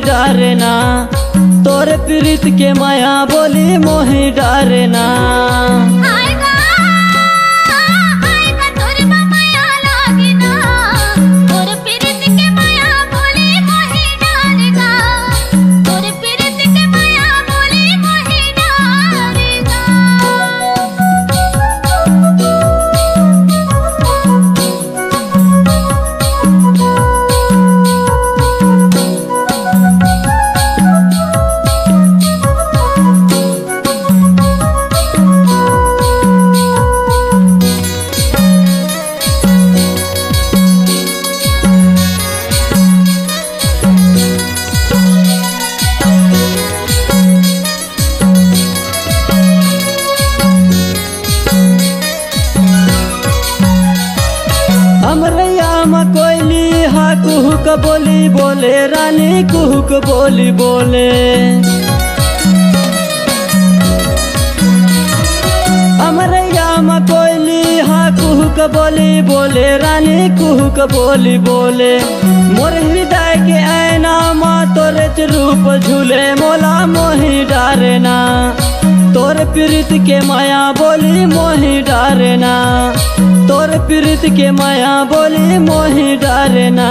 डरना, तोर प्रीत के माया बोली मोहि डरना। हमरैया में कोयली हा कुहुक बोली बोले, रानी कुहुक बोली बोले। हमरैया में कोयली हा कुहुक बोली बोले, रानी कुहुक बोली बोले। मोर हृदय के ऐना माँ तोरे रूप झूले, मोला मोहि डरना, तोर प्रीत के माया बोली मोहि डरना, तोर प्रीत के माया बोली मोहि डरना।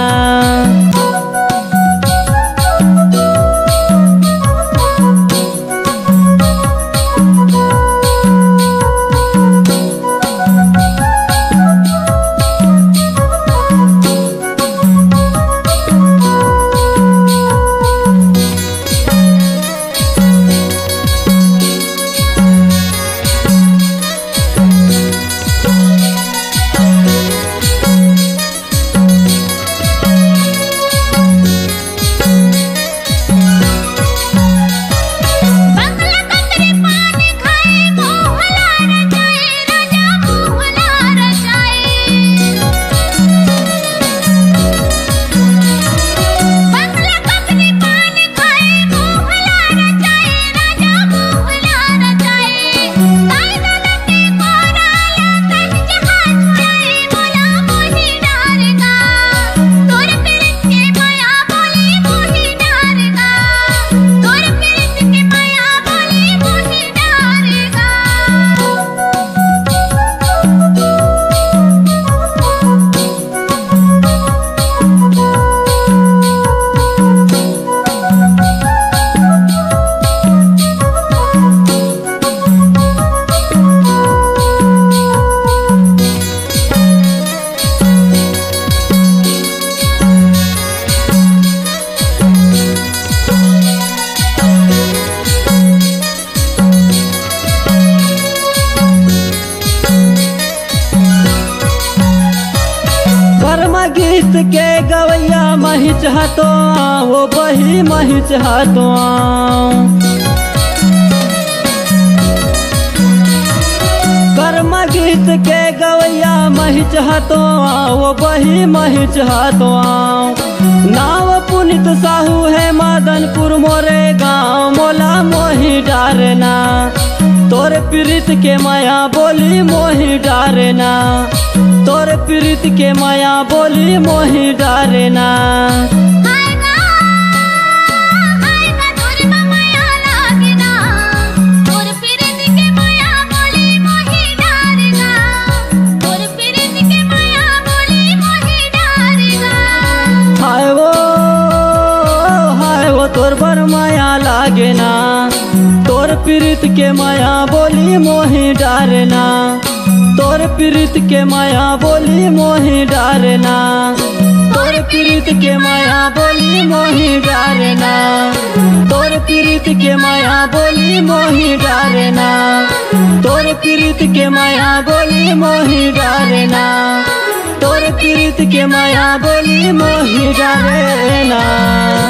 गीत के गवैया मही चाहतो, वो बही मही चाहतो। कर्म गीत के गवैया मही चाहतो, वो बही मही चाहतो। नाव पुनित साहू है मदनपुर मोरे गाँव, मोला मोहि डरना, तोर प्रीत के माया बोली मोहि डरना, तोर प्रीत के माया बोली मोहि डरना। हाय वो तोर बर माया लागे ना, तोर प्रीत के माया बोली मोहि डरना, तोर प्रीत के माया बोली मोहि डरना, तोर प्रीत के माया बोली मोहि डरना, तोर प्रीत के माया बोली मोहि डरना, तोर प्रीत के माया बोली मोहि डरना, तोर प्रीत के माया बोली मोहि डरना।